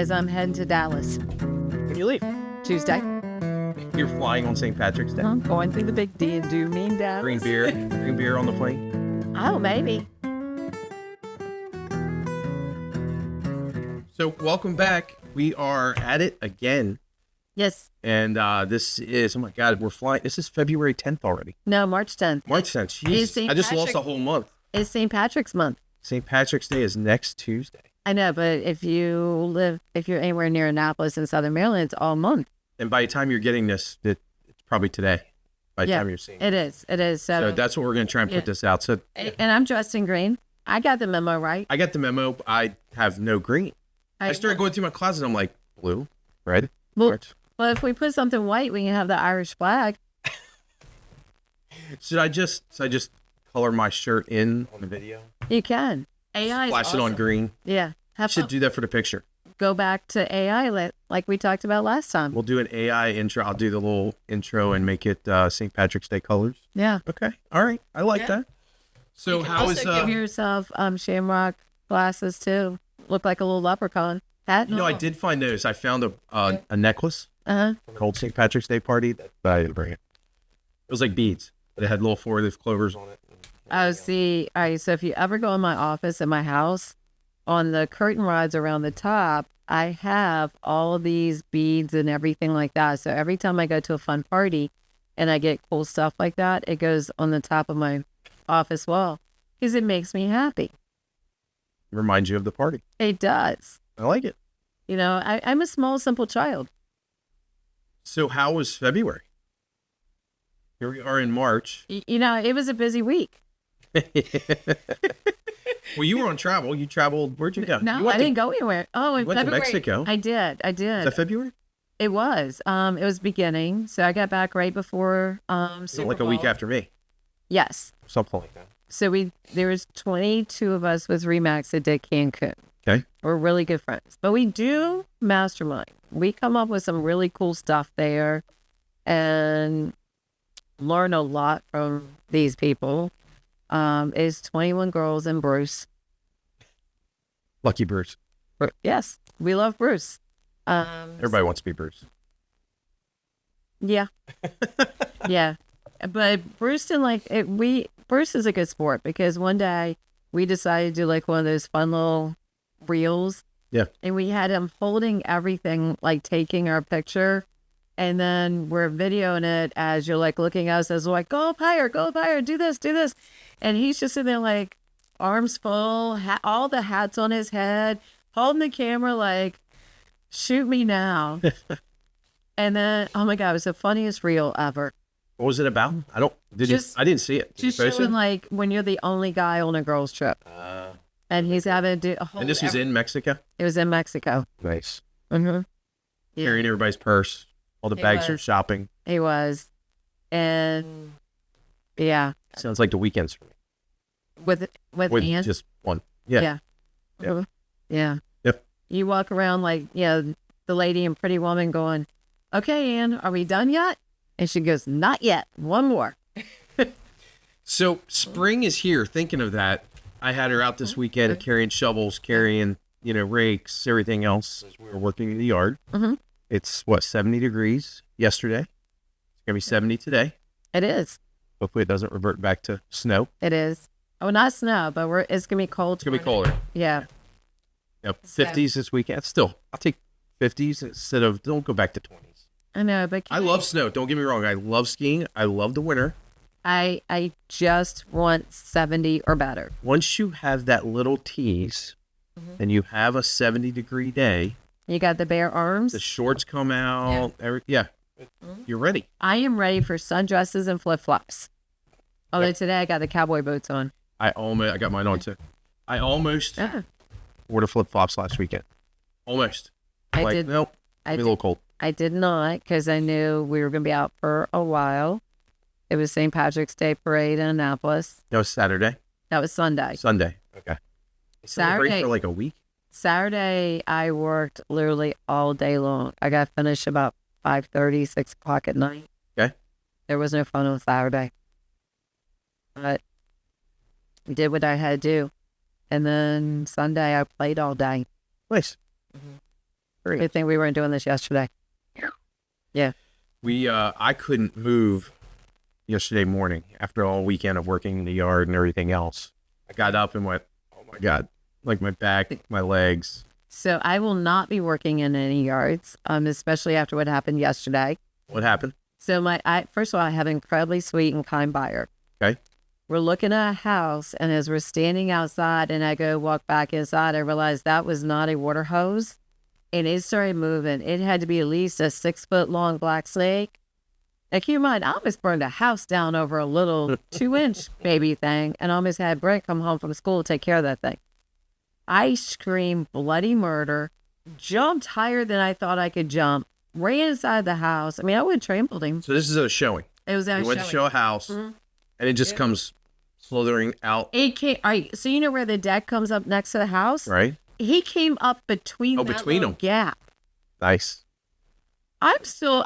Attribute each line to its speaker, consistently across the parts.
Speaker 1: as I'm heading to Dallas.
Speaker 2: When you leave?
Speaker 1: Tuesday.
Speaker 2: You're flying on St. Patrick's Day.
Speaker 1: I'm going through the big D and do mean Dallas.
Speaker 2: Green beer on the plane.
Speaker 1: Oh, maybe.
Speaker 2: So welcome back. We are at it again.
Speaker 1: Yes.
Speaker 2: And this is, oh my God, we're flying. This is February 10th already.
Speaker 1: No, March 10th.
Speaker 2: March 10th. Jeez. I just lost a whole month.
Speaker 1: It's St. Patrick's month.
Speaker 2: St. Patrick's Day is next Tuesday.
Speaker 1: I know, but if you're anywhere near Annapolis in Southern Maryland, it's all month.
Speaker 2: And by the time you're getting this, it's probably today. By the time you're seeing
Speaker 1: it. It is.
Speaker 2: So that's what we're going to try and put this out. So,
Speaker 1: and I'm dressed in green. I got the memo, right?
Speaker 2: I got the memo. I have no green. I started going through my closet. I'm like, blue, red, orange.
Speaker 1: Well, if we put something white, we can have the Irish flag.
Speaker 2: Should I just color my shirt in on the video?
Speaker 1: You can. AI is
Speaker 2: flash
Speaker 1: awesome.
Speaker 2: it on green.
Speaker 1: Yeah.
Speaker 2: Should do that for the picture.
Speaker 1: Go back to AI like we talked about last time.
Speaker 2: We'll do an AI intro. I'll do the little intro and make it St. Patrick's Day colors.
Speaker 1: Yeah.
Speaker 2: Okay. All right. I like that. So how is
Speaker 1: give yourself shamrock glasses too? Look like a little leprechaun. Hat?
Speaker 2: I did find those. I found a necklace from an old St. Patrick's Day party but I didn't bring it. It was like beads, but it had little 4-leaf clovers on it.
Speaker 1: Oh, see. All right. So if you ever go in my office in my house, on the curtain rods around the top, I have all of these beads and everything like that. So every time I go to a fun party and I get cool stuff like that, it goes on the top of my office wall because it makes me happy.
Speaker 2: It reminds you of the party.
Speaker 1: It does.
Speaker 2: I like it.
Speaker 1: I'm a small, simple child.
Speaker 2: So how was February? Here we are in March.
Speaker 1: It was a busy week.
Speaker 2: Well, you were on travel. You traveled. Where'd you go?
Speaker 1: No, I didn't go anywhere. Oh, in
Speaker 2: went
Speaker 1: February.
Speaker 2: to Mexico.
Speaker 1: I did.
Speaker 2: Is that February?
Speaker 1: It was. It was beginning. So I got back right before Super
Speaker 2: like
Speaker 1: Bowl.
Speaker 2: a week after me.
Speaker 1: Yes.
Speaker 2: Something like that.
Speaker 1: So there was 22 of us with Remax that did Cancun.
Speaker 2: Okay.
Speaker 1: We're really good friends. But we do mastermind. We come up with some really cool stuff there and learn a lot from these people. Is 21 girls and Bruce.
Speaker 2: Lucky Bruce.
Speaker 1: Yes, we love Bruce.
Speaker 2: Everybody wants to be Bruce.
Speaker 1: Yeah. Yeah. But Bruce didn't like it. Bruce is a good sport because one day we decided to do like one of those fun little reels.
Speaker 2: Yeah. And
Speaker 1: we had him holding everything, like taking our picture. And then we're videoing it as you're like looking at us as like, go up higher, do this. And he's just sitting there like arms full, all the hats on his head, holding the camera like, shoot me now. And then, oh my God, it was the funniest reel ever.
Speaker 2: What was it about? I didn't see it.
Speaker 1: Just showing like when you're the only guy on a girl's trip. And he's having to do a whole...
Speaker 2: And this was in Mexico?
Speaker 1: It was in Mexico.
Speaker 2: Nice.
Speaker 1: Mm-hmm. Yeah.
Speaker 2: Carrying everybody's purse. All the bags are shopping.
Speaker 1: He was. And yeah.
Speaker 2: Sounds like the weekends for me.
Speaker 1: With Ann?
Speaker 2: Just one. Yeah.
Speaker 1: Yeah. Yeah.
Speaker 2: Yep.
Speaker 1: You walk around like, the lady in Pretty Woman going, okay, Ann, are we done yet? And she goes, not yet. One more.
Speaker 2: So spring is here. Thinking of that, I had her out this weekend carrying shovels, carrying, rakes, everything else as we were working in the yard.
Speaker 1: Mm-hmm.
Speaker 2: It's 70 degrees yesterday. It's going to be 70 today.
Speaker 1: It is.
Speaker 2: Hopefully it doesn't revert back to snow.
Speaker 1: It is. Oh, not snow, but it's going to be cold.
Speaker 2: It's going to be colder.
Speaker 1: Yeah.
Speaker 2: Yep. 50s this weekend. Still, I'll take 50s instead of, don't go back to 20s.
Speaker 1: I know, but
Speaker 2: I love snow. Don't get me wrong. I love skiing. I love the winter.
Speaker 1: I just want 70 or better.
Speaker 2: Once you have that little tease and you have a 70-degree day,
Speaker 1: you got the bare arms.
Speaker 2: the shorts come out. You're ready.
Speaker 1: I am ready for sundresses and flip-flops. Although today I got the cowboy boots on.
Speaker 2: I got mine on too. I almost wore the flip-flops last weekend. Almost.
Speaker 1: I did.
Speaker 2: Nope. Be a little cold.
Speaker 1: I did not because I knew we were going to be out for a while. It was St. Patrick's Day parade in Annapolis.
Speaker 2: That was Saturday.
Speaker 1: That was Sunday.
Speaker 2: Okay.
Speaker 1: Saturday
Speaker 2: for like a week.
Speaker 1: Saturday, I worked literally all day long. I got finished about 5:30, 6 o'clock at night.
Speaker 2: Okay.
Speaker 1: There was no fun on Saturday. But I did what I had to do. And then Sunday, I played all day.
Speaker 2: Nice.
Speaker 1: I think we weren't doing this yesterday. Yeah.
Speaker 2: I couldn't move yesterday morning after all weekend of working in the yard and everything else. I got up and went, oh my God, like my back, my legs.
Speaker 1: So I will not be working in any yards, especially after what happened yesterday.
Speaker 2: What happened?
Speaker 1: So first of all, I have an incredibly sweet and kind buyer.
Speaker 2: Okay.
Speaker 1: We're looking at a house, and as we're standing outside and I go walk back inside, I realized that was not a water hose, and it started moving. It had to be at least a 6-foot-long black snake. Now, keep in mind, I almost burned a house down over a little 2-inch baby thing, and almost had Brent come home from school to take care of that thing. I screamed bloody murder, jumped higher than I thought I could jump, ran inside the house. I mean, I would have trampled him.
Speaker 2: So this is a showing.
Speaker 1: It was
Speaker 2: You went to show a house, and it just comes slithering out.
Speaker 1: It came, all right, so you know where the deck comes up next to the house?
Speaker 2: Right.
Speaker 1: He came up between
Speaker 2: between them.
Speaker 1: gap.
Speaker 2: Nice.
Speaker 1: I'm still,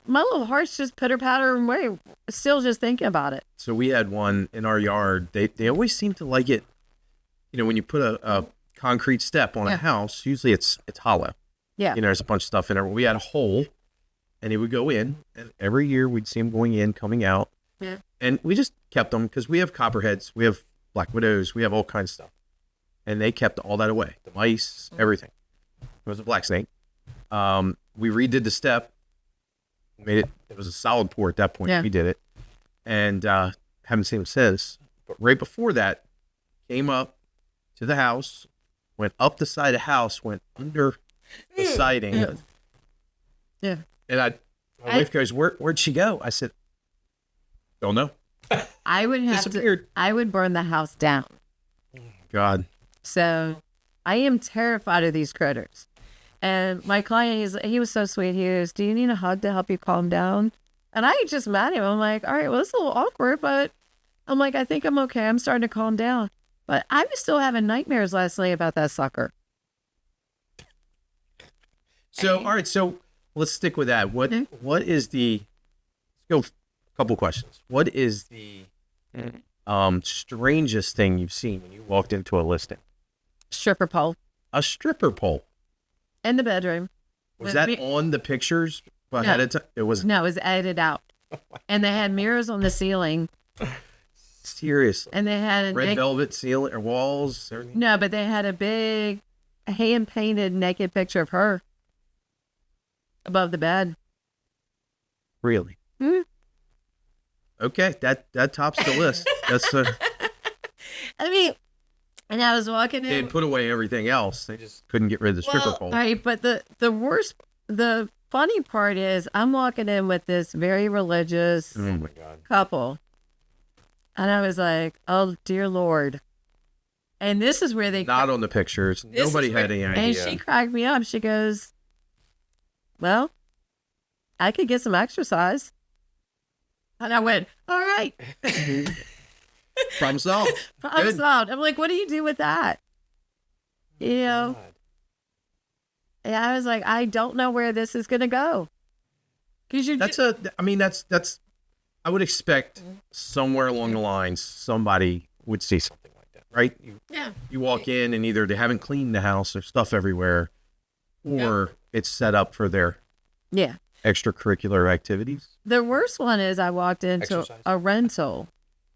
Speaker 1: my little heart's just pitter-patter away, still just thinking about it.
Speaker 2: So we had one in our yard. They always seem to like it. You know, when you put a concrete step on a house, usually it's hollow.
Speaker 1: Yeah.
Speaker 2: You know, there's a bunch of stuff in there. We had a hole, and he would go in, and every year we'd see him going in, coming out.
Speaker 1: Yeah.
Speaker 2: And we just kept them because we have copperheads, we have black widows, we have all kinds of stuff. And they kept all that away, the mice, everything. It was a black snake. We redid the step, it was a solid pour at that point.
Speaker 1: Yeah.
Speaker 2: We did it, and haven't seen him since. But right before that, came up to the house, went up the side of the house, went under the siding.
Speaker 1: Yeah.
Speaker 2: And my wife goes, where'd she go? I said, don't know.
Speaker 1: I would have
Speaker 2: Disappeared.
Speaker 1: I would burn the house down.
Speaker 2: God.
Speaker 1: So I am terrified of these critters. And my client, he was so sweet. He goes, do you need a hug to help you calm down? And I just met him. I'm like, all right, well, it's a little awkward, but I'm like, I think I'm okay. I'm starting to calm down. But I was still having nightmares last night about that sucker.
Speaker 2: So, all right. So let's stick with that. What is the, let's go a couple questions. What is the strangest thing you've seen when you walked into a listing?
Speaker 1: Stripper pole.
Speaker 2: A stripper pole.
Speaker 1: In the bedroom.
Speaker 2: Was that on the pictures ahead of time? It was.
Speaker 1: No, it was edited out. And they had mirrors on the ceiling.
Speaker 2: Seriously.
Speaker 1: And they had a
Speaker 2: red velvet ceiling or walls. Everything.
Speaker 1: No, but they had a big hand painted naked picture of her above the bed.
Speaker 2: Really?
Speaker 1: Hmm.
Speaker 2: Okay, that tops the list. That's
Speaker 1: I mean, and I was walking in.
Speaker 2: They'd put away everything else. They just couldn't get rid of the stripper pole.
Speaker 1: Right, but the funny part is I'm walking in with this very religious
Speaker 2: Oh my God.
Speaker 1: couple. And I was like, oh, dear Lord. And this is where they...
Speaker 2: Not on the pictures. Nobody had any idea.
Speaker 1: And she cracked me up. She goes, well, I could get some exercise. And I went, all right.
Speaker 2: Problem solved.
Speaker 1: Problem solved. I'm like, what do you do with that? You know? And I was like, I don't know where this is going to go.
Speaker 2: That's I would expect somewhere along the lines somebody would see something like that, right? You walk in and either they haven't cleaned the house, there's stuff everywhere, or it's set up for their extracurricular activities.
Speaker 1: The worst one is I walked into a rental,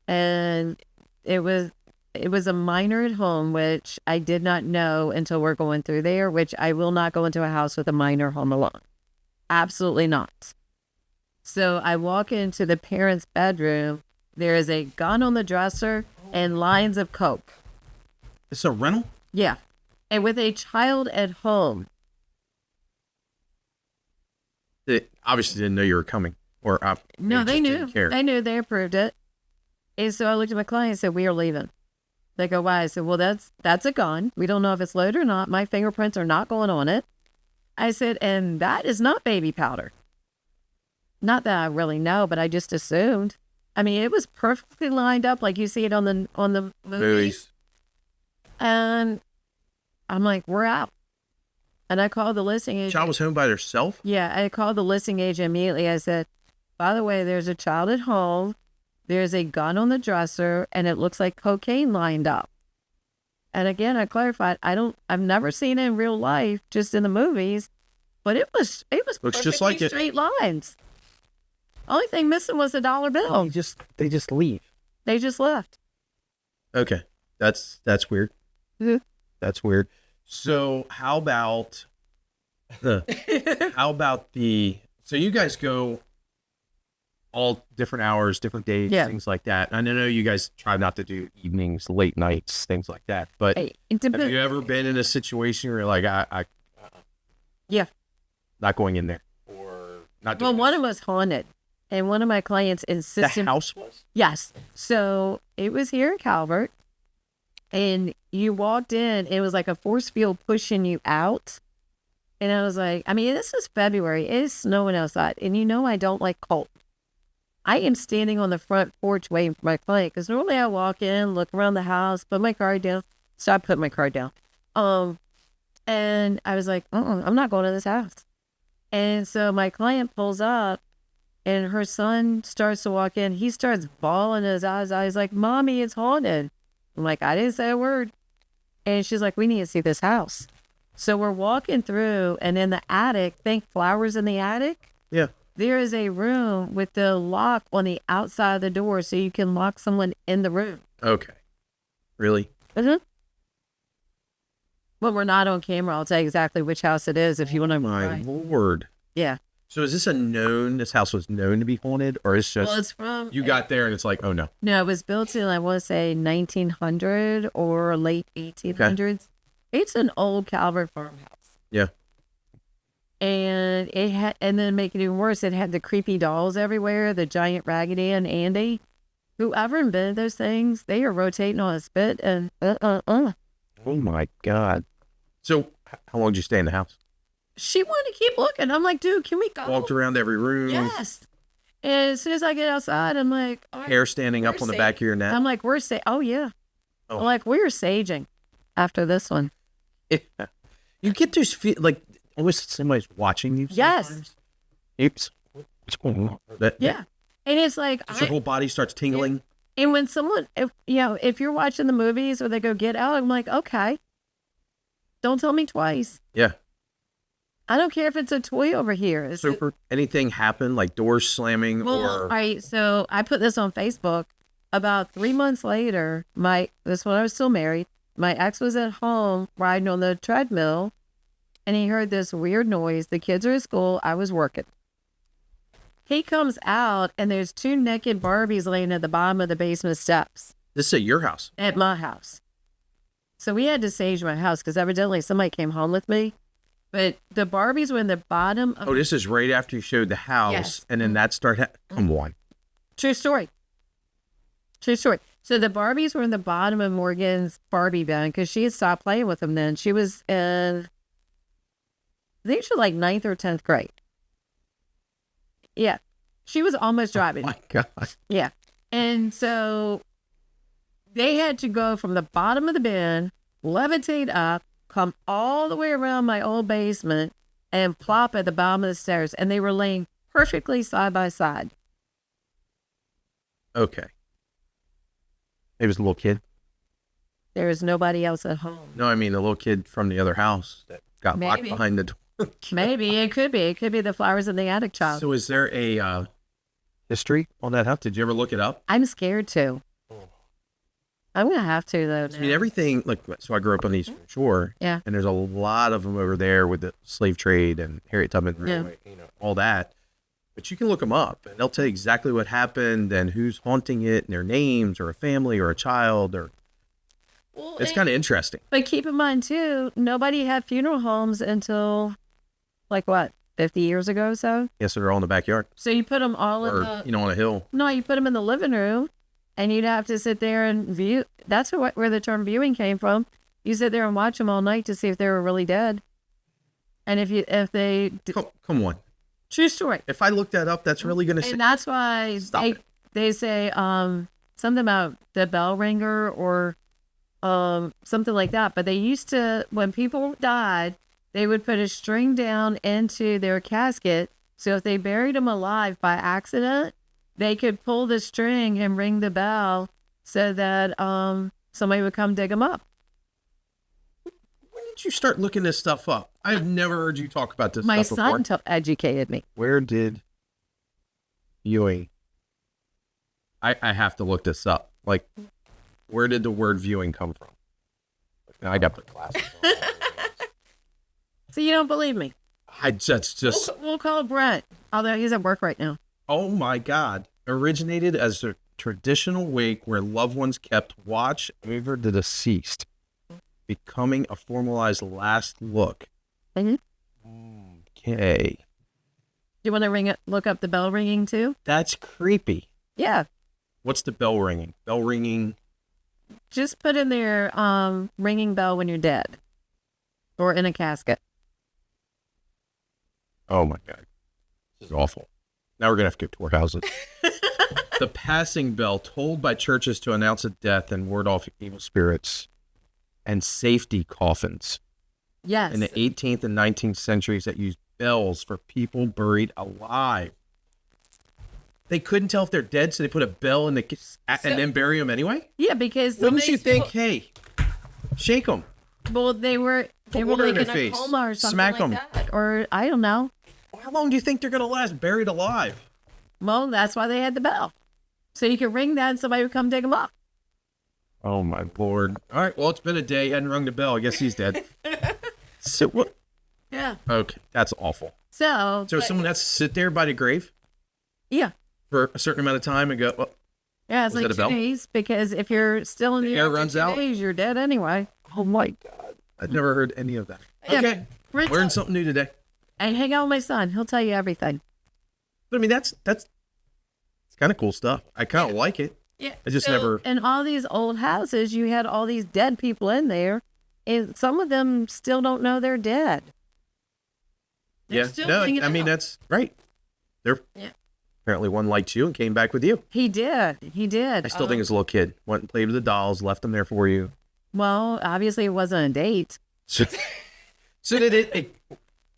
Speaker 1: and it was a minor at home, which I did not know until we're going through there, which I will not go into a house with a minor home alone. Absolutely not. So I walk into the parents' bedroom. There is a gun on the dresser and lines of coke.
Speaker 2: It's a rental?
Speaker 1: Yeah. And with a child at home.
Speaker 2: They obviously didn't know you were coming. Or
Speaker 1: no, they knew.
Speaker 2: Didn't care.
Speaker 1: They knew. They approved it. And so I looked at my client and said, we are leaving. They go, why? I said, well, that's a gun. We don't know if it's loaded or not. My fingerprints are not going on it. I said, and that is not baby powder. Not that I really know, but I just assumed. I mean, it was perfectly lined up like you see it on the movies. And I'm like, we're out. And I called the listing agent.
Speaker 2: Child was home by herself?
Speaker 1: Yeah, I called the listing agent immediately. I said, by the way, there's a child at home. There's a gun on the dresser, and it looks like cocaine lined up. And again, I clarified, I've never seen it in real life, just in the movies, but it was
Speaker 2: Looks just like it.
Speaker 1: straight lines. Only thing missing was a dollar bill.
Speaker 3: They just leave.
Speaker 1: They just left.
Speaker 2: Okay. That's weird.
Speaker 1: Mhm.
Speaker 2: That's weird. So how about so you guys go all different hours, different days,
Speaker 1: Yeah.
Speaker 2: things like that. And I know you guys try not to do evenings, late nights, things like that. But
Speaker 1: Hey,
Speaker 2: have you ever been in a situation where you're like,
Speaker 1: yeah.
Speaker 2: not going in there or not
Speaker 1: Well,
Speaker 2: doing
Speaker 1: one
Speaker 2: this?
Speaker 1: of us haunted, and one of my clients
Speaker 2: The
Speaker 1: insisted.
Speaker 2: house was?
Speaker 1: Yes. So it was here in Calvert, and you walked in, it was like a force field pushing you out. And I was like, I mean, this is February. It is snowing outside. And I don't like cold. I am standing on the front porch waiting for my client because normally I walk in, look around the house, put my card down. So I put my card down. And I was like, I'm not going to this house. And so my client pulls up and her son starts to walk in. He starts bawling his eyes out. He's like, Mommy, it's haunted. I'm like, I didn't say a word. And she's like, we need to see this house. So we're walking through, and in the attic, think flowers in the attic.
Speaker 2: Yeah.
Speaker 1: There is a room with the lock on the outside of the door so you can lock someone in the room.
Speaker 2: Okay. Really?
Speaker 1: Mm-hmm. When we're not on camera, I'll tell you exactly which house it is if you want to.
Speaker 2: My Lord.
Speaker 1: Yeah.
Speaker 2: So is this house was known to be haunted, or it's just
Speaker 1: Well, it's from.
Speaker 2: you got there and it's like, oh no.
Speaker 1: No, it was built in, I want to say 1900 or late 1800s. It's an old Calvert farmhouse.
Speaker 2: Yeah.
Speaker 1: And and then make it even worse, it had the creepy dolls everywhere, the giant Raggedy and Andy. Whoever invented those things, they are rotating on a spit and
Speaker 3: Oh my God.
Speaker 2: So how long did you stay in the house?
Speaker 1: She wanted to keep looking. I'm like, dude, can we go?
Speaker 2: Walked around every room.
Speaker 1: Yes. And as soon as I get outside, I'm like, all right,
Speaker 2: Hair standing up
Speaker 1: we're
Speaker 2: on the
Speaker 1: safe.
Speaker 2: back of your neck.
Speaker 1: I'm like, oh yeah.
Speaker 2: Oh.
Speaker 1: I'm like, we're saging after this one.
Speaker 2: You get those like almost somebody's watching you.
Speaker 1: Yes.
Speaker 2: Sometimes.
Speaker 3: Oops. What's going on?
Speaker 1: Yeah. And it's like,
Speaker 2: Your whole body starts tingling.
Speaker 1: and when someone, if you're watching the movies or they go get out, I'm like, okay, don't tell me twice.
Speaker 2: Yeah.
Speaker 1: I don't care if it's a toy over here.
Speaker 2: So anything happen like doors slamming
Speaker 1: Well,
Speaker 2: or
Speaker 1: all right. So I put this on Facebook. About 3 months later, this when I was still married, my ex was at home riding on the treadmill, and he heard this weird noise. The kids are at school. I was working. He comes out, and there's 2 naked Barbies laying at the bottom of the basement steps
Speaker 2: this is at your house.
Speaker 1: at my house. So we had to sage my house because evidently somebody came home with me. But the Barbies were in the bottom of...
Speaker 2: Oh, this is right after you showed the house,
Speaker 1: Yes.
Speaker 2: and then that started. Come on.
Speaker 1: True story. True story. So the Barbies were in the bottom of Morgan's Barbie bin because she had stopped playing with them then. She was in, I think she was like 9th or 10th grade. Yeah. She was almost driving.
Speaker 2: Oh my God.
Speaker 1: Yeah. And so they had to go from the bottom of the bin, levitate up, come all the way around my old basement, and plop at the bottom of the stairs. And they were laying perfectly side by side.
Speaker 2: Okay. It was a little kid.
Speaker 1: There was nobody else at home.
Speaker 2: No, I mean the little kid from the other house that got locked
Speaker 1: Maybe.
Speaker 2: behind the door.
Speaker 1: Maybe it could be. It could be the flowers in the attic child.
Speaker 2: So is there a history on that house? Did you ever look it up?
Speaker 1: I'm scared to. I'm gonna have to though.
Speaker 2: I mean,
Speaker 1: now.
Speaker 2: everything. Like, so I grew up on the Eastern Shore.
Speaker 1: Yeah.
Speaker 2: And there's a lot of them over there with the slave trade and Harriet Tubman Railway, all that. But you can look them up, and they'll tell you exactly what happened and who's haunting it, and their names, or a family, or a child, or.
Speaker 1: Well,
Speaker 2: It's kind of interesting.
Speaker 1: But keep in mind too, nobody had funeral homes until, like what, 50 years ago or so.
Speaker 2: Yes, they're all in the backyard,
Speaker 1: So you put them all in
Speaker 2: or
Speaker 1: the.
Speaker 2: on a hill.
Speaker 1: No, you put them in the living room, and you'd have to sit there and view. That's where the term viewing came from. You sit there and watch them all night to see if they were really dead. And if they.
Speaker 2: Come on.
Speaker 1: True story.
Speaker 2: If I look that up, that's really going to say.
Speaker 1: And that's why
Speaker 2: Stop it.
Speaker 1: they say something about the bell ringer or something like that. But they used to, when people died, they would put a string down into their casket. So if they buried them alive by accident, they could pull the string and ring the bell so that somebody would come dig them up.
Speaker 2: did you start looking this stuff up? I have never heard you talk about this
Speaker 1: My
Speaker 2: stuff before.
Speaker 1: son educated me.
Speaker 2: Where did viewing? I have to look this up. Like, where did the word viewing come from? Now I got the glasses on.
Speaker 1: So you don't believe me?
Speaker 2: Just
Speaker 1: We'll call Brent, although he's at work right now.
Speaker 2: oh my God. Originated as a traditional wake where loved ones kept watch over the deceased, becoming a formalized last look.
Speaker 1: Mhm.
Speaker 2: Okay.
Speaker 1: Do you want to look up the bell ringing too?
Speaker 2: That's creepy.
Speaker 1: Yeah.
Speaker 2: What's the bell ringing? Bell ringing.
Speaker 1: Just put in there ringing bell when you're dead or in a casket.
Speaker 2: Oh my God. This is awful. Now we're going to have to go to our houses. The passing bell tolled by churches to announce a death and ward off evil spirits, and safety coffins
Speaker 1: Yes.
Speaker 2: in the 18th and 19th centuries that used bells for people buried alive. They couldn't tell if they're dead, so they put a bell in the and then bury them anyway.
Speaker 1: Yeah, because
Speaker 2: Wouldn't you think, hey, shake them,
Speaker 1: Well, they were
Speaker 2: water in
Speaker 1: like
Speaker 2: their
Speaker 1: in a
Speaker 2: face,
Speaker 1: coma or something
Speaker 2: smack
Speaker 1: like
Speaker 2: 'em.
Speaker 1: that, or I don't know.
Speaker 2: How long do you think they're going to last buried alive?
Speaker 1: Well, that's why they had the bell, so you could ring that and somebody would come dig them up.
Speaker 2: Oh my Lord! All right, well, it's been a day. He hadn't rung the bell. I guess he's dead. So what?
Speaker 1: Yeah.
Speaker 2: Okay, that's awful.
Speaker 1: So
Speaker 2: So someone has to sit there by the grave
Speaker 1: yeah,
Speaker 2: for a certain amount of time and go, well,
Speaker 1: yeah, it's
Speaker 2: Was
Speaker 1: like
Speaker 2: that a
Speaker 1: 2
Speaker 2: bell?
Speaker 1: days because if you're still in the,
Speaker 2: The air
Speaker 1: after
Speaker 2: runs
Speaker 1: 2
Speaker 2: out?
Speaker 1: days, you're dead anyway.
Speaker 2: oh my God. I've never heard any of that.
Speaker 1: Yeah,
Speaker 2: Okay,
Speaker 1: Rich,
Speaker 2: learned something new today.
Speaker 1: I hang out with my son. He'll tell you everything.
Speaker 2: But I mean, that's it's kind of cool stuff. I kind of like it.
Speaker 1: Yeah.
Speaker 2: I just never.
Speaker 1: In all these old houses, you had all these dead people in there, and some of them still don't know they're dead. They're
Speaker 2: Yeah,
Speaker 1: still
Speaker 2: no,
Speaker 1: hanging
Speaker 2: I mean
Speaker 1: out.
Speaker 2: that's right. They're apparently one liked you and came back with you.
Speaker 1: He did. He did.
Speaker 2: I still think as a little kid went and played with the dolls, left them there for you.
Speaker 1: Well, obviously it wasn't a date.
Speaker 2: So, so did it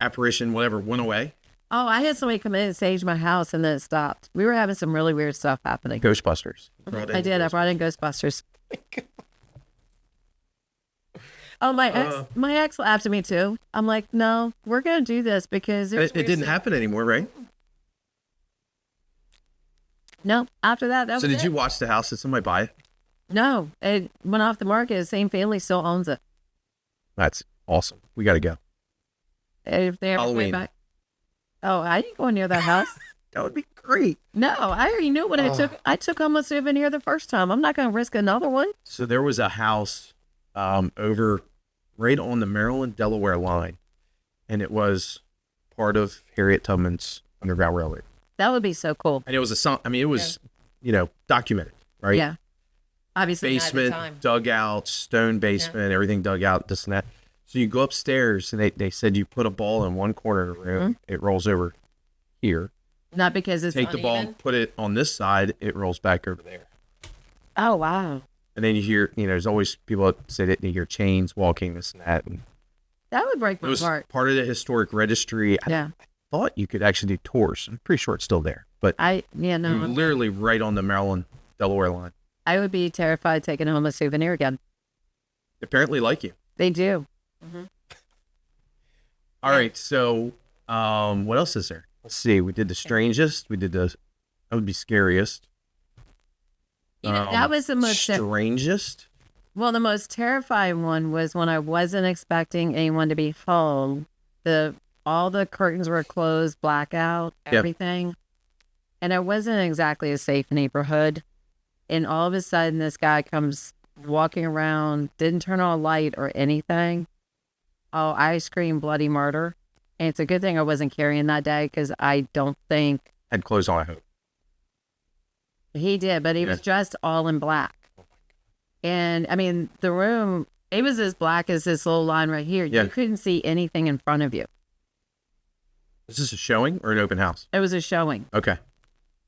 Speaker 2: apparition whatever went away?
Speaker 1: Oh, I had somebody come in and sage my house, and then it stopped. We were having some really weird stuff happening.
Speaker 2: Ghostbusters.
Speaker 1: I did. I brought in Ghostbusters. Oh, my ex laughed at me too. I'm like, no, we're gonna do this because
Speaker 2: It didn't happen anymore, right?
Speaker 1: No, after that was
Speaker 2: So did
Speaker 1: it.
Speaker 2: you watch the house? Did somebody buy it?
Speaker 1: No, it went off the market. The same family still owns it.
Speaker 2: That's awesome. We got to go.
Speaker 1: If they ever
Speaker 2: Halloween.
Speaker 1: pay back. Oh, I didn't go near that house.
Speaker 2: That would be great.
Speaker 1: No, I already knew what I took. I took home a souvenir the first time. I'm not going to risk another one.
Speaker 2: So there was a house over right on the Maryland-Delaware line, and it was part of Harriet Tubman's Underground Railroad.
Speaker 1: That would be so cool.
Speaker 2: And it was it was, documented, right?
Speaker 1: Yeah. Obviously, not at the
Speaker 2: Basement,
Speaker 1: time.
Speaker 2: dugout, stone basement, everything dug out, this and that. So you go upstairs, and they said you put a ball in one corner of the room, it rolls over here.
Speaker 1: Not because it's
Speaker 2: Take the ball
Speaker 1: uneven?
Speaker 2: and put it on this side, it rolls back over there.
Speaker 1: Oh, wow.
Speaker 2: And then you hear, there's always people that say that you hear chains walking, this and that. And
Speaker 1: That would break
Speaker 2: it
Speaker 1: my
Speaker 2: was
Speaker 1: heart.
Speaker 2: part of the historic registry.
Speaker 1: Yeah.
Speaker 2: I thought you could actually do tours. I'm pretty sure it's still there. But
Speaker 1: No.
Speaker 2: you're literally right on the Maryland-Delaware line.
Speaker 1: I would be terrified taking home a souvenir again.
Speaker 2: They apparently like you.
Speaker 1: They do.
Speaker 2: All right. So what else is there? Let's see. We did the strangest. We did that would be scariest.
Speaker 1: That was the most
Speaker 2: strangest.
Speaker 1: Well, the most terrifying one was when I wasn't expecting anyone to be home. All the curtains were closed, blackout, everything. And it wasn't exactly a safe neighborhood. And all of a sudden, this guy comes walking around, didn't turn on a light or anything. Oh, I screamed bloody murder. And it's a good thing I wasn't carrying that day because I don't think
Speaker 2: Had clothes on, I hope.
Speaker 1: he did, but he was dressed all in black. And I mean, the room, it was as black as this little line right here.
Speaker 2: Yeah.
Speaker 1: You couldn't see anything in front of you.
Speaker 2: Is this a showing or an open house?
Speaker 1: It was a showing.
Speaker 2: Okay.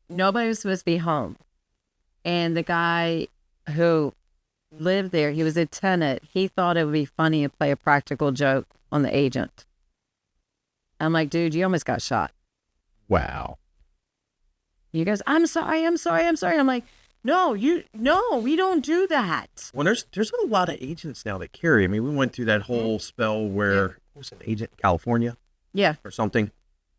Speaker 1: Nobody was supposed to be home. And the guy who lived there, he was a tenant. He thought it would be funny to play a practical joke on the agent. I'm like, dude, you almost got shot.
Speaker 2: Wow.
Speaker 1: He goes, I'm sorry. I'm like, No, we don't do that.
Speaker 2: Well, there's a lot of agents now that carry. I mean, we went through that whole spell where what was an agent in California
Speaker 1: Yeah.
Speaker 2: or something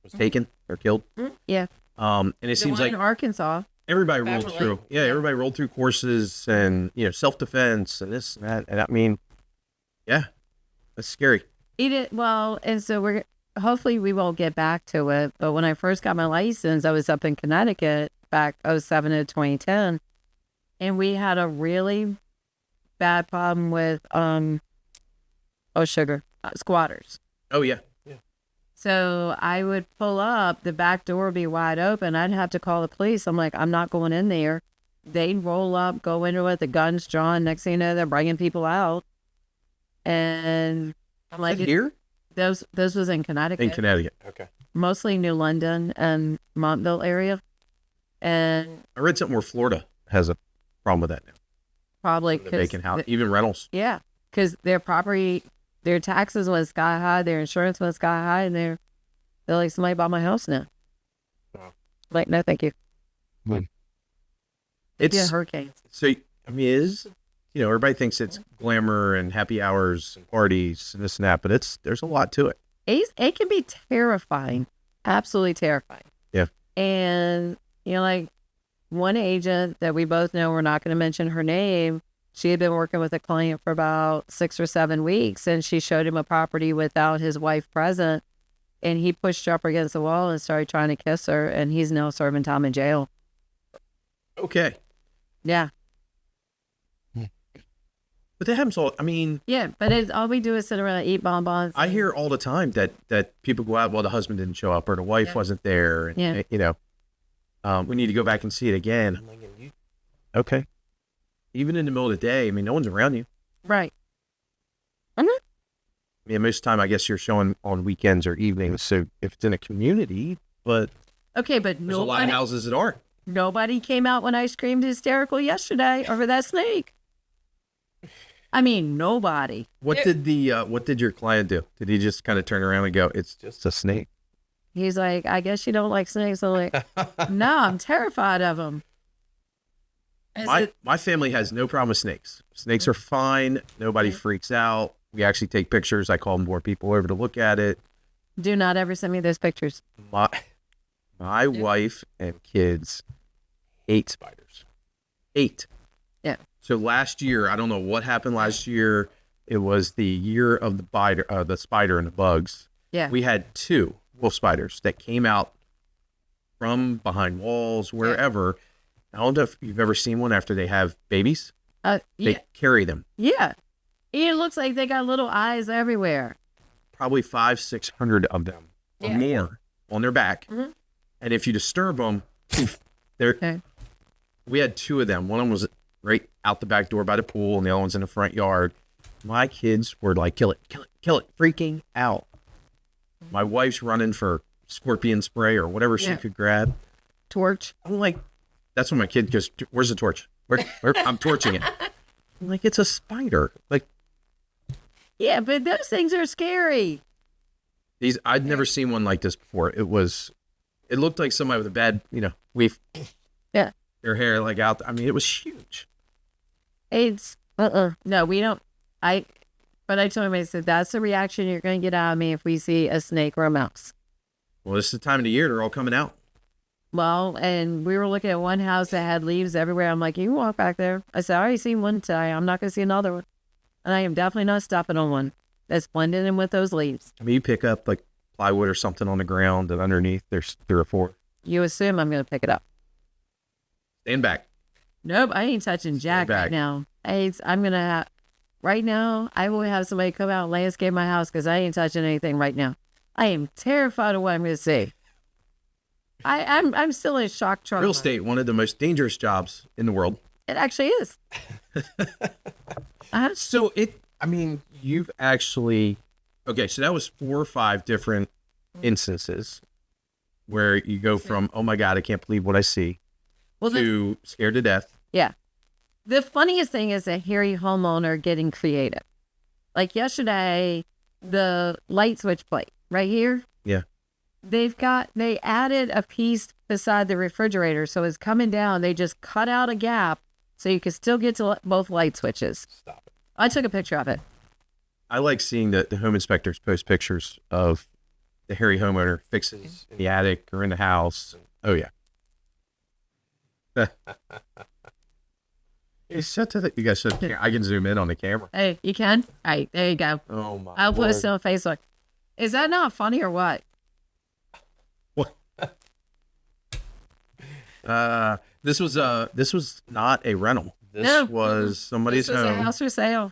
Speaker 2: was taken or killed.
Speaker 1: Yeah.
Speaker 2: And it
Speaker 1: The
Speaker 2: seems
Speaker 1: one
Speaker 2: like
Speaker 1: in Arkansas.
Speaker 2: everybody rolled
Speaker 1: Beverly.
Speaker 2: through. Yeah, everybody rolled through courses and self defense and this and that. And I mean, yeah, that's scary.
Speaker 1: Well, and so hopefully we won't get back to it. But when I first got my license, I was up in Connecticut back '07 to 2010, and we had a really bad problem with squatters.
Speaker 2: Oh yeah,
Speaker 1: So I would pull up, the back door would be wide open. I'd have to call the police. I'm like, I'm not going in there. They'd roll up, go into it, the guns drawn. Next thing you know, they're bringing people out. And I'm like,
Speaker 2: here
Speaker 1: those was in Connecticut.
Speaker 2: in Connecticut. Okay.
Speaker 1: Mostly New London and Montville area. And
Speaker 2: I read something where Florida has a problem with that now.
Speaker 1: probably
Speaker 2: The vacant house, even rentals.
Speaker 1: yeah, because their property, their taxes went sky high, their insurance went sky high, and they're like, somebody bought my house now.
Speaker 2: Wow.
Speaker 1: Like, no, thank you.
Speaker 2: It's
Speaker 1: Yeah, hurricanes.
Speaker 2: so. I mean, everybody thinks it's glamour and happy hours and parties and this and that, but there's a lot to it.
Speaker 1: It can be terrifying, absolutely terrifying.
Speaker 2: Yeah.
Speaker 1: And like one agent that we both know, we're not going to mention her name. She had been working with a client for about 6 or 7 weeks, and she showed him a property without his wife present, and he pushed her up against the wall and started trying to kiss her, and he's now serving time in jail.
Speaker 2: Okay,
Speaker 1: Yeah.
Speaker 2: but that happens all. I mean,
Speaker 1: Yeah, but all we do is sit around and eat bonbons.
Speaker 2: I hear all the time that people go out. Well, the husband didn't show up or the wife wasn't there. And,
Speaker 1: Yeah.
Speaker 2: we need to go back and see it again. I'm like, okay. Even in the middle of the day, I mean, no one's around you.
Speaker 1: Right.
Speaker 2: I mean, most of the time, I guess you're showing on weekends or evenings. So if it's in a community, but
Speaker 1: Okay, but
Speaker 2: there's a lot of houses that aren't.
Speaker 1: nobody came out when I screamed hysterical yesterday over that snake. I mean, nobody.
Speaker 2: What did your client do? Did he just kind of turn around and go, "It's just a snake"?
Speaker 1: He's like, I guess you don't like snakes. I'm like, no, I'm terrified of them.
Speaker 2: My family has no problem with snakes. Snakes are fine. Nobody freaks out. We actually take pictures. I call more people over to look at it.
Speaker 1: Do not ever send me those pictures.
Speaker 2: My wife and kids hate spiders. Hate.
Speaker 1: Yeah.
Speaker 2: So last year, I don't know what happened last year. It was the year of the spider and the bugs.
Speaker 1: Yeah.
Speaker 2: We had 2 wolf spiders that came out from behind walls, wherever. I don't know if you've ever seen one after they have babies.
Speaker 1: Yeah.
Speaker 2: They carry them.
Speaker 1: Yeah. It looks like they got little eyes everywhere.
Speaker 2: Probably 500-600 of them or more on their back.
Speaker 1: Mhm.
Speaker 2: And if you disturb them, they're.
Speaker 1: Okay.
Speaker 2: We had 2 of them. One of them was right out the back door by the pool, and the other one's in the front yard. My kids were like, kill it, kill it, kill it, freaking out. My wife's running for scorpion spray or whatever she could grab.
Speaker 1: Torch.
Speaker 2: I'm like, that's when my kid goes, where's the torch? I'm torching it. I'm like, it's a spider. Like,
Speaker 1: Yeah, but those things are scary.
Speaker 2: I'd never seen one like this before. It looked like somebody with a bad, weave.
Speaker 1: Yeah.
Speaker 2: Their hair like out. I mean, it was huge.
Speaker 1: It's no, we don't. But I told him, I said, that's the reaction you're going to get out of me if we see a snake or a mouse.
Speaker 2: Well, this is the time of the year they're all coming out.
Speaker 1: Well, and we were looking at one house that had leaves everywhere. I'm like, you can walk back there. I said, I already seen one today. I'm not going to see another one. And I am definitely not stopping on one that's blending in with those leaves.
Speaker 2: I mean, you pick up like plywood or something on the ground, and underneath there's 3 or 4.
Speaker 1: You assume I'm going to pick it up.
Speaker 2: Stand back.
Speaker 1: Nope, I ain't touching Jack
Speaker 2: back.
Speaker 1: right now. I'm going to have, right now, I will have somebody come out and landscape my house because I ain't touching anything right now. I am terrified of what I'm going to see. I'm still in shock trauma.
Speaker 2: Real estate, one of the most dangerous jobs in the world.
Speaker 1: It actually is.
Speaker 2: So you've actually, okay, so that was 4 or 5 different instances where you go from, oh my God, I can't believe what I see, to scared to death.
Speaker 1: Yeah. The funniest thing is a hairy homeowner getting creative. Like yesterday, the light switch plate right here.
Speaker 2: Yeah.
Speaker 1: They added a piece beside the refrigerator. So it's coming down. They just cut out a gap so you could still get to both light switches.
Speaker 2: Stop it.
Speaker 1: I took a picture of it.
Speaker 2: I like seeing the home inspectors post pictures of the hairy homeowner fixes in the attic or in the house. Oh, yeah. You guys should. I can zoom in on the camera.
Speaker 1: Hey, you can? All right, there you go.
Speaker 2: Oh, my
Speaker 1: I'll
Speaker 2: Lord.
Speaker 1: post it on Facebook. Is that not funny or what?
Speaker 2: What? This was not a rental. This
Speaker 1: No.
Speaker 2: was somebody's
Speaker 1: This was a
Speaker 2: home.
Speaker 1: house for sale.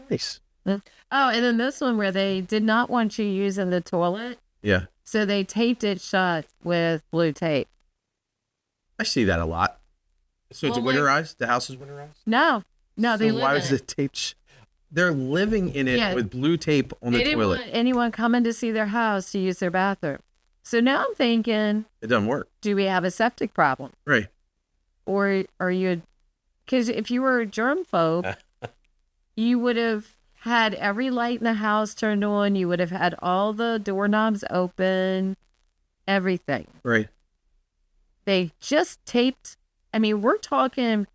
Speaker 2: Nice.
Speaker 1: Oh, and then this one where they did not want you using the toilet,
Speaker 2: Yeah,
Speaker 1: so they taped it shut with blue tape.
Speaker 2: I see that a lot. So it's
Speaker 1: Well, like-
Speaker 2: winterized. The house is winterized.
Speaker 1: No, they
Speaker 2: So
Speaker 1: live
Speaker 2: why
Speaker 1: in
Speaker 2: was
Speaker 1: it.
Speaker 2: it taped? They're living in it
Speaker 1: Yeah.
Speaker 2: with blue tape on
Speaker 1: They
Speaker 2: the
Speaker 1: didn't
Speaker 2: toilet.
Speaker 1: want anyone coming to see their house to use their bathroom. So now I'm thinking,
Speaker 2: It doesn't work.
Speaker 1: do we have a septic problem?
Speaker 2: Right.
Speaker 1: Or are you, because if you were a germphobe, you would have had every light in the house turned on. You would have had all the doorknobs open, everything.
Speaker 2: Right.
Speaker 1: They just taped, I mean, we're talking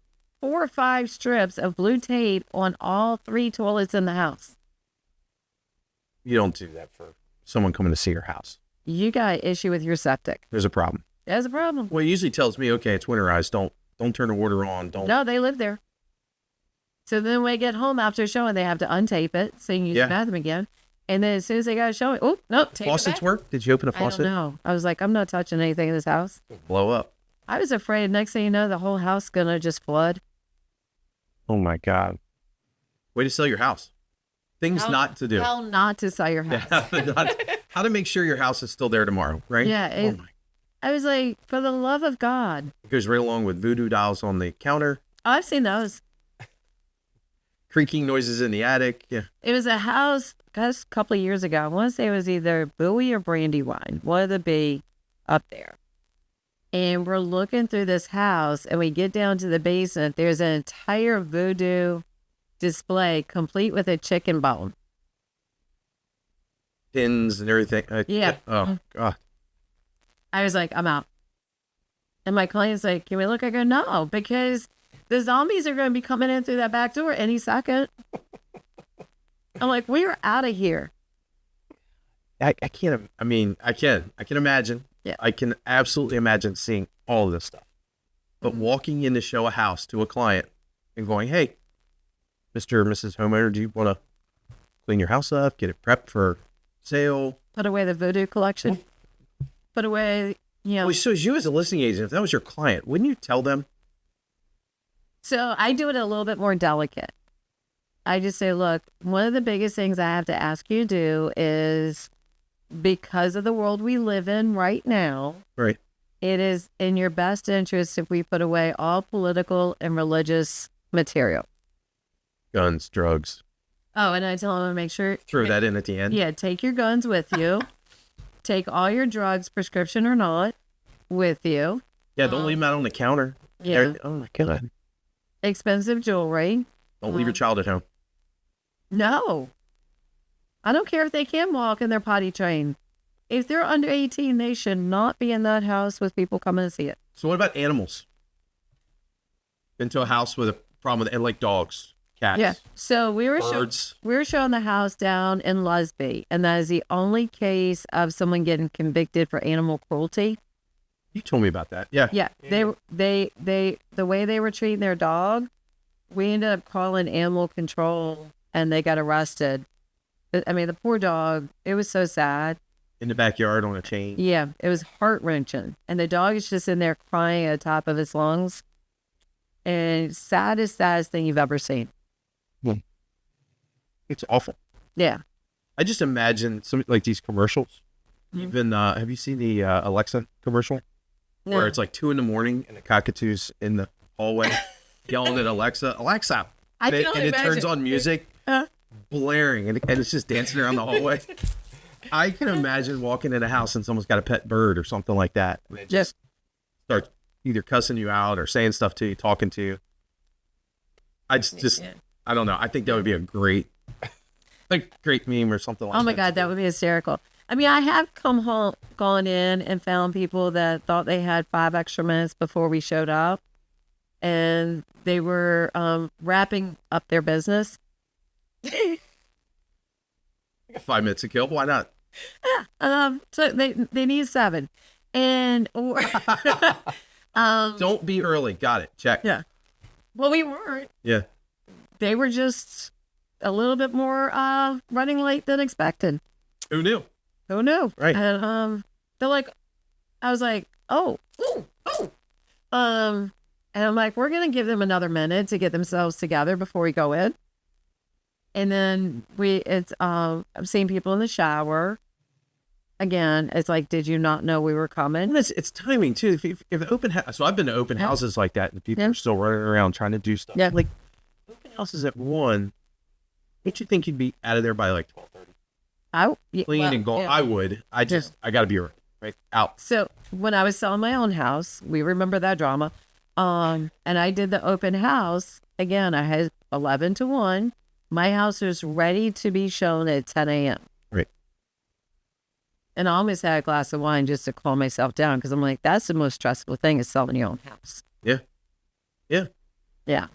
Speaker 1: 4 or 5 strips of blue tape on all 3 toilets in the house.
Speaker 2: You don't do that for someone coming to see your house.
Speaker 1: You got an issue with your septic.
Speaker 2: There's a problem.
Speaker 1: There's a problem.
Speaker 2: Well, it usually tells me, okay, it's winterized. Don't turn the water on. Don't.
Speaker 1: No, they live there. So then when they get home after showing, they have to untape it so you can use
Speaker 2: Yeah.
Speaker 1: the bathroom again. And then as soon as they got showing, oh, no, take it
Speaker 2: Faucets
Speaker 1: back.
Speaker 2: work? Did you open a
Speaker 1: I don't
Speaker 2: faucet?
Speaker 1: know. I was like, I'm not touching anything in this house.
Speaker 2: Blow up.
Speaker 1: I was afraid next thing you know, the whole house gonna just flood.
Speaker 3: Oh my God.
Speaker 2: Way to sell your house. Things not to do.
Speaker 1: How not to sell your house.
Speaker 2: How to make sure your house is still there tomorrow, right?
Speaker 1: Yeah,
Speaker 2: Oh my.
Speaker 1: I was like, for the love of God.
Speaker 2: It goes right along with voodoo dolls on the counter,
Speaker 1: Oh, I've seen those.
Speaker 2: creaking noises in the attic. Yeah.
Speaker 1: It was a house, guys, a couple of years ago. I want to say it was either Bowie or Brandywine, one of the B up there. And we're looking through this house, and we get down to the basement. There's an entire voodoo display, complete with a chicken bone.
Speaker 2: Pins and everything.
Speaker 1: Yeah.
Speaker 2: Oh, God.
Speaker 1: I was like, I'm out. And my client's like, can we look? I go, no, because the zombies are going to be coming in through that back door any second. I'm like, we're out of here.
Speaker 2: I can't. I mean, I can imagine.
Speaker 1: Yeah.
Speaker 2: I can absolutely imagine seeing all of this stuff. But walking in to show a house to a client and going, hey, Mr. or Mrs. Homeowner, do you want to clean your house up, get it prepped for sale?
Speaker 1: Put away the voodoo collection. Put away, you know.
Speaker 2: Well, so as you as a listing agent, if that was your client, wouldn't you tell them?
Speaker 1: So I do it a little bit more delicate. I just say, look, one of the biggest things I have to ask you to do is, because of the world we live in right now,
Speaker 2: Right.
Speaker 1: it is in your best interest if we put away all political and religious material.
Speaker 2: Guns, drugs.
Speaker 1: Oh, and I tell them to make sure.
Speaker 2: Throw that in at the end.
Speaker 1: Yeah, take your guns with you. Take all your drugs, prescription or not, with you.
Speaker 2: Yeah, don't leave them out on the counter.
Speaker 1: Yeah.
Speaker 2: Oh, my God.
Speaker 1: Expensive jewelry.
Speaker 2: Don't leave your child at home.
Speaker 1: No. I don't care if they can walk and they're potty trained. If they're under 18, they should not be in that house with people coming to see it.
Speaker 2: So what about animals? Been to a house with a problem with, like dogs, cats,
Speaker 1: Yeah. So we were
Speaker 2: birds.
Speaker 1: showing the house down in Lusby, and that is the only case of someone getting convicted for animal cruelty.
Speaker 2: You told me about that. Yeah.
Speaker 1: Yeah. They the way they were treating their dog, we ended up calling animal control and they got arrested. I mean, the poor dog, it was so sad.
Speaker 2: In the backyard on a chain.
Speaker 1: Yeah, it was heart-wrenching. And the dog is just in there crying at the top of his lungs. And saddest thing you've ever seen.
Speaker 2: It's awful.
Speaker 1: Yeah.
Speaker 2: I just imagine some like these commercials.
Speaker 1: Mhm.
Speaker 2: Even have you seen the Alexa commercial where it's like 2 a.m. and the cockatoo's in the hallway yelling at Alexa, Alexa,
Speaker 1: I
Speaker 2: and
Speaker 1: can
Speaker 2: it turns on music,
Speaker 1: Uh.
Speaker 2: blaring, and it's just dancing around the hallway. I can imagine walking in a house and someone's got a pet bird or something like that. And they just start either cussing you out or saying stuff to you, talking to you. I just
Speaker 1: Yeah.
Speaker 2: I don't know. I think that would be a great meme or something like that.
Speaker 1: Oh my God, that would be hysterical. I mean, I have come home, gone in and found people that thought they had 5 extra minutes before we showed up, and they were wrapping up their business.
Speaker 2: 5 minutes to kill. Why not?
Speaker 1: So they need 7, and or
Speaker 2: Don't be early. Got it. Check.
Speaker 1: yeah. Well, we weren't.
Speaker 2: Yeah.
Speaker 1: They were just a little bit more running late than expected.
Speaker 2: Who knew?
Speaker 1: Who knew?
Speaker 2: Right.
Speaker 1: And they're like, I was like, oh, ooh, oh. And I'm like, we're gonna give them another minute to get themselves together before we go in. And then I'm seeing people in the shower. Again, it's like, did you not know we were coming?
Speaker 2: And it's timing too. If open house, so I've been to open houses like that, and people are still running around trying to do stuff.
Speaker 1: Yeah.
Speaker 2: Like open houses at 1. Don't you think you'd be out of there by like 12:30? Clean and gone.
Speaker 1: Yeah.
Speaker 2: I would. I got to be right out.
Speaker 1: So when I was selling my own house, we remember that drama. And I did the open house. Again, I had 11 to 1. My house was ready to be shown at 10 a.m.
Speaker 2: Right.
Speaker 1: And I almost had a glass of wine just to calm myself down, because I'm like, that's the most stressful thing, is selling your own house.
Speaker 2: Yeah. Yeah.
Speaker 1: Yeah.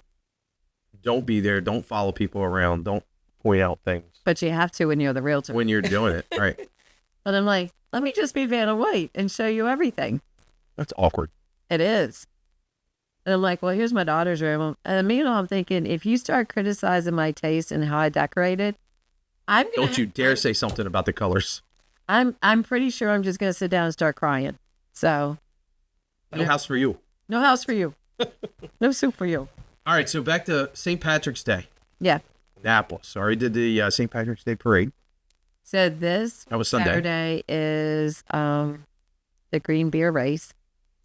Speaker 2: Don't be there. Don't follow people around. Don't point out things
Speaker 1: But you have to when you're the realtor.
Speaker 2: when you're doing it. Right.
Speaker 1: But I'm like, let me just be Vanna White and show you everything.
Speaker 2: That's awkward.
Speaker 1: It is. And I'm like, well, here's my daughter's room. And meanwhile, I'm thinking, if you start criticizing my taste and how I decorated,
Speaker 2: Don't you dare say something about the colors.
Speaker 1: I'm pretty sure I'm just gonna sit down and start crying. So
Speaker 2: No house for you.
Speaker 1: no house for you. No soup for you.
Speaker 2: All right. So back to St. Patrick's Day.
Speaker 1: Yeah.
Speaker 2: Annapolis. Already did the St. Patrick's Day parade.
Speaker 1: So this
Speaker 2: That was Sunday.
Speaker 1: Saturday is the green beer race.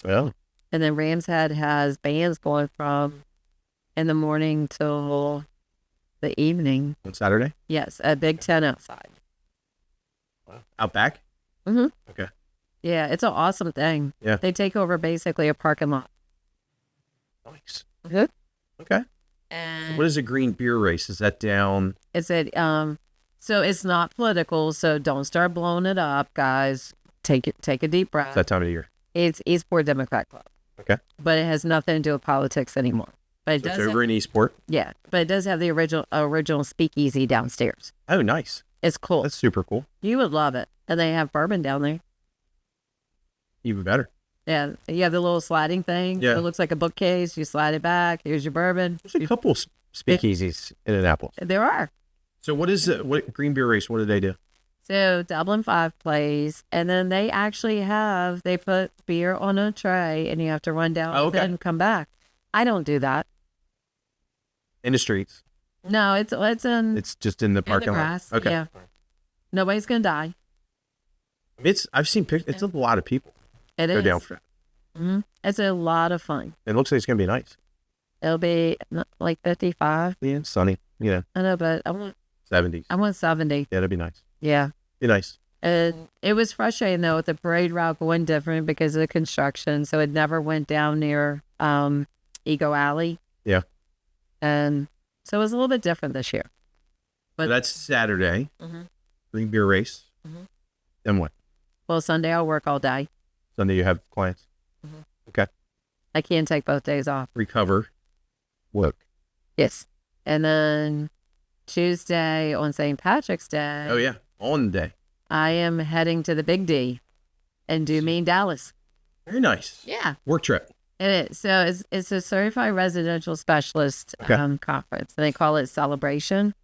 Speaker 2: Well,
Speaker 1: And then Ram's Head has bands going from in the morning till the evening.
Speaker 2: on Saturday.
Speaker 1: Yes, a big tent outside.
Speaker 2: Wow. Out back.
Speaker 1: Mm-hmm.
Speaker 2: Okay.
Speaker 1: Yeah, it's an awesome thing.
Speaker 2: Yeah.
Speaker 1: They take over basically a parking lot.
Speaker 2: Nice.
Speaker 1: Mhm.
Speaker 2: Okay.
Speaker 1: And
Speaker 2: What is a green beer race? Is that down?
Speaker 1: it's so it's not political, so don't start blowing it up, guys. Take a deep breath.
Speaker 2: It's that time of the year.
Speaker 1: It's Eastport Democrat Club.
Speaker 2: Okay.
Speaker 1: But it has nothing to do with politics anymore. But it
Speaker 2: So it's
Speaker 1: does
Speaker 2: over in Eastport.
Speaker 1: yeah, but it does have the original speakeasy downstairs.
Speaker 2: Oh, nice.
Speaker 1: It's cool.
Speaker 2: That's super cool.
Speaker 1: You would love it. And they have bourbon down there.
Speaker 2: Even better.
Speaker 1: Yeah, you have the little sliding thing.
Speaker 2: Yeah.
Speaker 1: It looks like a bookcase. You slide it back. Here's your bourbon.
Speaker 2: There's a couple speakeasies in Annapolis.
Speaker 1: There are.
Speaker 2: So what green beer race? What do they do?
Speaker 1: So Dublin 5 plays, and then they put beer on a tray, and you have to run down
Speaker 2: Oh, okay.
Speaker 1: and come back. I don't do that.
Speaker 2: In the streets.
Speaker 1: No, it's in
Speaker 2: It's just in the
Speaker 1: in the
Speaker 2: parking lot.
Speaker 1: grass.
Speaker 2: Okay.
Speaker 1: Yeah. Nobody's gonna die.
Speaker 2: I've seen pictures. It's a lot of people
Speaker 1: It
Speaker 2: go
Speaker 1: is.
Speaker 2: down for that.
Speaker 1: Mm-hmm. It's a lot of fun.
Speaker 2: It looks like it's gonna be nice.
Speaker 1: It'll be like 55.
Speaker 2: Yeah, it's sunny. Yeah,
Speaker 1: I know, but I want
Speaker 2: 70s.
Speaker 1: 70.
Speaker 2: Yeah, that'd be nice.
Speaker 1: Yeah.
Speaker 2: Be nice.
Speaker 1: And it was frustrating though with the parade route going different because of the construction. So it never went down near Ego Alley.
Speaker 2: Yeah.
Speaker 1: And so it was a little bit different this year.
Speaker 2: So that's Saturday.
Speaker 1: Mhm.
Speaker 2: Green beer race.
Speaker 1: Mhm.
Speaker 2: Then what?
Speaker 1: Well, Sunday I'll work all day.
Speaker 2: Sunday you have clients.
Speaker 1: Mhm.
Speaker 2: Okay.
Speaker 1: I can't take both days off.
Speaker 2: Recover. Work.
Speaker 1: Yes. And then Tuesday on St. Patrick's Day,
Speaker 2: Oh yeah, on the day.
Speaker 1: I am heading to the Big D and do me in Dallas.
Speaker 2: Very nice.
Speaker 1: Yeah.
Speaker 2: Work trip.
Speaker 1: It is. So it's a certified residential specialist
Speaker 2: Okay.
Speaker 1: conference, and they call it Celebration.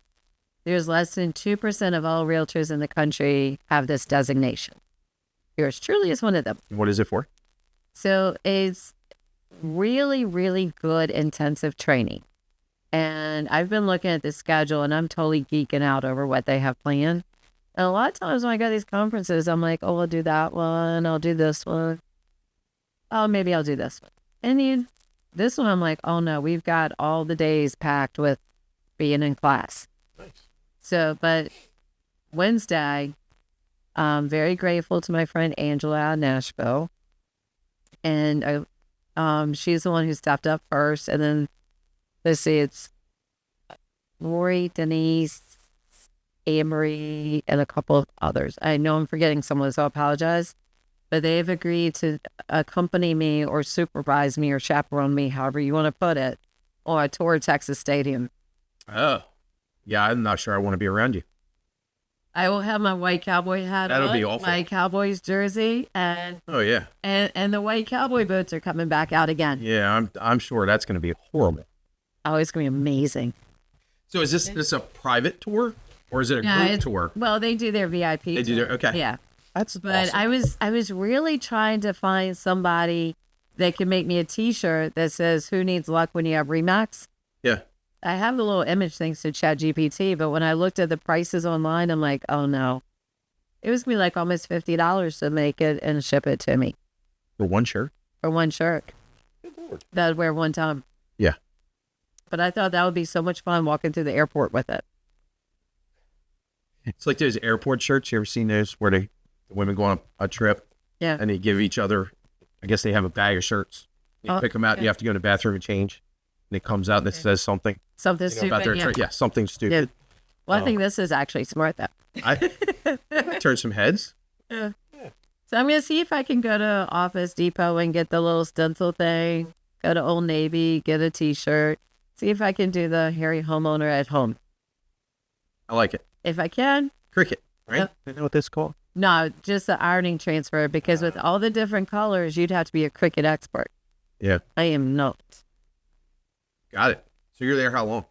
Speaker 1: There's less than 2% of all realtors in the country have this designation. Yours truly is one of them.
Speaker 2: What is it for?
Speaker 1: So it's really, really good intensive training. And I've been looking at the schedule, and I'm totally geeking out over what they have planned. And a lot of times when I go to these conferences, I'm like, oh, I'll do that one. I'll do this one. Oh, maybe I'll do this one. And this one, I'm like, oh no, we've got all the days packed with being in class.
Speaker 2: Nice.
Speaker 1: So, but Wednesday, I'm very grateful to my friend Angela out of Nashville. And she's the one who stepped up first. And then, let's see, it's Lori, Denise, Amory, and a couple of others. I know I'm forgetting someone, so I apologize. But they've agreed to accompany me or supervise me or chaperone me, however you want to put it, on a tour of Texas Stadium.
Speaker 2: Oh, yeah. I'm not sure I want to be around you.
Speaker 1: I will have my white cowboy hat
Speaker 2: That'll
Speaker 1: on,
Speaker 2: be awful.
Speaker 1: my Cowboys jersey, and
Speaker 2: Oh yeah.
Speaker 1: and the white cowboy boots are coming back out again.
Speaker 2: Yeah, I'm sure that's going to be horrible.
Speaker 1: Oh, it's going to be amazing.
Speaker 2: So is this a private tour or is it a
Speaker 1: Yeah,
Speaker 2: group tour?
Speaker 1: Well, they do their VIP.
Speaker 2: They do their okay.
Speaker 1: Yeah.
Speaker 2: That's
Speaker 1: But
Speaker 2: awesome.
Speaker 1: I was really trying to find somebody that could make me a T-shirt that says "Who needs luck when you have Remax?"
Speaker 2: Yeah.
Speaker 1: I have the little image thanks to ChatGPT, but when I looked at the prices online, I'm like, oh no, it was gonna be like almost $50 to make it and ship it to me
Speaker 2: For one shirt.
Speaker 1: for one shirt
Speaker 2: Good Lord.
Speaker 1: that I'd wear one time.
Speaker 2: Yeah.
Speaker 1: But I thought that would be so much fun walking through the airport with it.
Speaker 2: It's like those airport shirts. You ever seen those where the women go on a trip
Speaker 1: Yeah.
Speaker 2: and they give each other, I guess they have a bag of shirts. You
Speaker 1: Oh,
Speaker 2: pick them out and you have to go to the bathroom and change. And it comes out and it says something
Speaker 1: Something
Speaker 2: about their
Speaker 1: stupid. Yeah.
Speaker 2: trip. Yeah, something stupid.
Speaker 1: Well, I
Speaker 2: Oh.
Speaker 1: think this is actually smart though.
Speaker 2: I turn some heads.
Speaker 1: So I'm gonna see if I can go to Office Depot and get the little stencil thing. Go to Old Navy, get a T-shirt. See if I can do the Harry homeowner at home.
Speaker 2: I like it.
Speaker 1: If I can,
Speaker 2: Cricket, right?
Speaker 1: Yep.
Speaker 2: You know what this is called?
Speaker 1: no, just the ironing transfer. Because with all the different colors, you'd have to be a Cricut expert.
Speaker 2: Yeah.
Speaker 1: I am not.
Speaker 2: Got it. So you're there how long?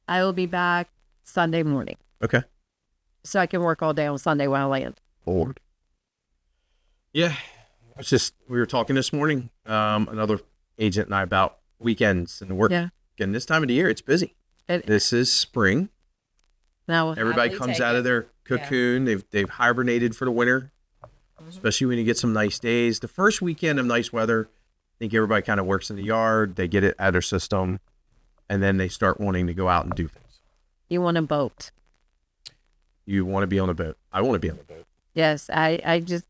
Speaker 1: I will be back Sunday morning,
Speaker 2: Okay.
Speaker 1: so I can work all day on Sunday when I land.
Speaker 2: Lord. Yeah. We were talking this morning, another agent and I about weekends and work.
Speaker 1: Yeah.
Speaker 2: Again, this time of the year, it's busy. This is spring.
Speaker 1: Now we'll
Speaker 2: Everybody
Speaker 1: happily
Speaker 2: comes
Speaker 1: take
Speaker 2: out
Speaker 1: it.
Speaker 2: of their cocoon. They've hibernated for the winter, especially when you get some nice days. The first weekend of nice weather, I think everybody kind of works in the yard. They get it out of their system, and then they start wanting to go out and do things.
Speaker 1: You want a boat?
Speaker 2: You want to be on a boat. I want to be on a boat.
Speaker 1: Yes, I just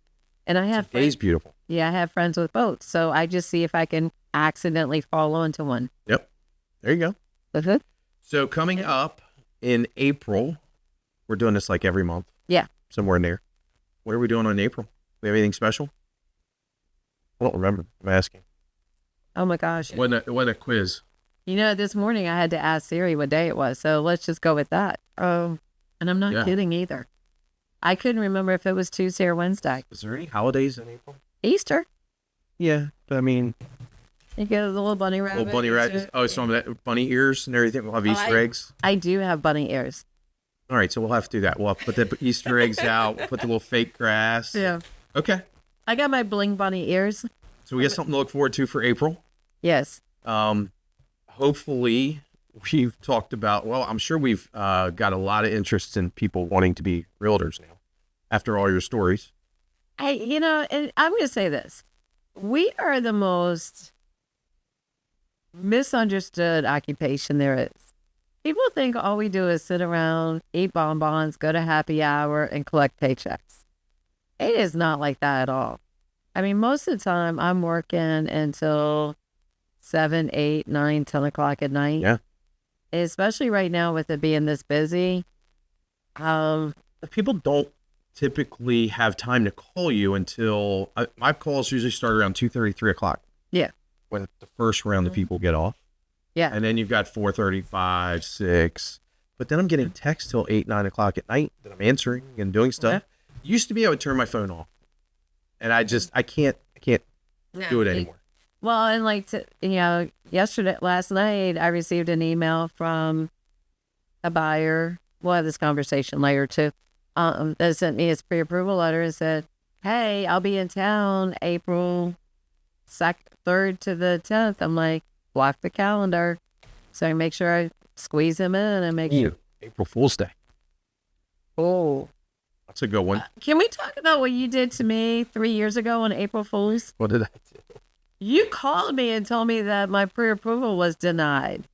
Speaker 1: and I have
Speaker 2: Today's beautiful.
Speaker 1: Yeah, I have friends with boats, so I just see if I can accidentally fall onto one.
Speaker 2: Yep. There you go.
Speaker 1: That's it?
Speaker 2: So coming up in April, we're doing this like every month.
Speaker 1: Yeah.
Speaker 2: Somewhere in there. What are we doing in April? We have anything special? I don't remember. I'm asking.
Speaker 1: Oh my gosh.
Speaker 2: It wasn't a quiz.
Speaker 1: You know, this morning I had to ask Siri what day it was, so let's just go with that. And I'm not
Speaker 2: Yeah.
Speaker 1: kidding either. I couldn't remember if it was Tuesday or Wednesday.
Speaker 2: Is there any holidays in April?
Speaker 1: Easter.
Speaker 2: Yeah, but I mean,
Speaker 1: You get a little bunny rabbit.
Speaker 2: little bunny rat. Oh, some of that bunny ears and everything. We'll have Easter eggs.
Speaker 1: I do have bunny ears.
Speaker 2: All right, so we'll have to do that. We'll have to put the Easter eggs out. We'll put the little fake grass.
Speaker 1: Yeah.
Speaker 2: Okay.
Speaker 1: I got my bling bunny ears.
Speaker 2: So we got something to look forward to for April.
Speaker 1: Yes.
Speaker 2: Hopefully we've talked about, well, I'm sure we've got a lot of interest in people wanting to be realtors now after all your stories.
Speaker 1: And I'm going to say this. We are the most misunderstood occupation there is. People think all we do is sit around, eat bonbons, go to happy hour, and collect paychecks. It is not like that at all. I mean, most of the time I'm working until 7, 8, 9, 10 o'clock at night.
Speaker 2: Yeah.
Speaker 1: Especially right now with it being this busy.
Speaker 2: People don't typically have time to call you until my calls usually start around 2:30, 3 o'clock.
Speaker 1: Yeah.
Speaker 2: When the first round of people get off.
Speaker 1: Yeah.
Speaker 2: And then you've got 4:35, 6. But then I'm getting texts till 8, 9 o'clock at night that I'm answering and doing stuff. Used to be I would turn my phone off. And I can't do it anymore.
Speaker 1: Well, and last night I received an email from a buyer. We'll have this conversation later too. That sent me his pre-approval letter and said, "Hey, I'll be in town April 3rd to the 10th." I'm like, block the calendar, so I make sure I squeeze him in and make sure.
Speaker 2: April Fool's Day.
Speaker 1: Oh,
Speaker 2: That's a good one.
Speaker 1: can we talk about what you did to me 3 years ago on April Fool's?
Speaker 2: What did I do?
Speaker 1: You called me and told me that my pre-approval was denied.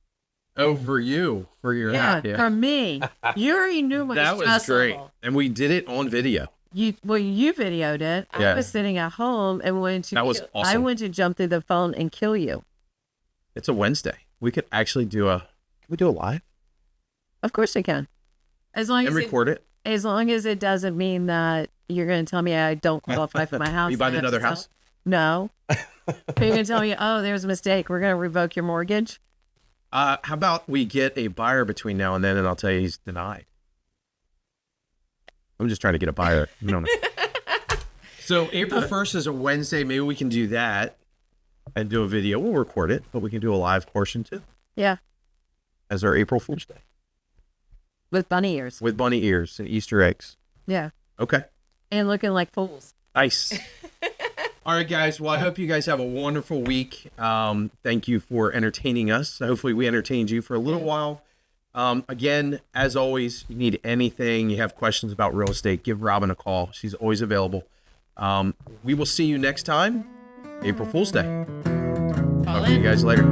Speaker 2: Oh, for you. For your
Speaker 1: For me. You already knew my
Speaker 2: That was
Speaker 1: stress
Speaker 2: great.
Speaker 1: level.
Speaker 2: And we did it on video.
Speaker 1: You videoed it.
Speaker 2: Yeah.
Speaker 1: I was sitting at home and
Speaker 2: That was
Speaker 1: I
Speaker 2: awesome.
Speaker 1: went to jump through the phone and kill you.
Speaker 2: It's a Wednesday. We could actually can we do a live?
Speaker 1: Of course I can. As long
Speaker 2: and
Speaker 1: as
Speaker 2: record it.
Speaker 1: as long as it doesn't mean that you're going to tell me I don't qualify for my house.
Speaker 2: Are you buying
Speaker 1: I have to
Speaker 2: another
Speaker 1: sell-
Speaker 2: house?
Speaker 1: No. Are you going to tell me, oh, there's a mistake. We're going to revoke your mortgage?
Speaker 2: How about we get a buyer between now and then, and I'll tell you he's denied. I'm just trying to get a buyer. No. So April 1st is a Wednesday. Maybe we can do that and do a video. We'll record it, but we can do a live portion too
Speaker 1: Yeah.
Speaker 2: as our April Fool's Day
Speaker 1: With bunny ears.
Speaker 2: with bunny ears and Easter eggs.
Speaker 1: Yeah.
Speaker 2: Okay.
Speaker 1: And looking like fools.
Speaker 2: Nice. All right, guys. Well, I hope you guys have a wonderful week. Thank you for entertaining us. Hopefully we entertained you for a little while. Again, as always, you need anything, you have questions about real estate, give Robin a call. She's always available. We will see you next time, April Fool's Day. Talk to you guys later.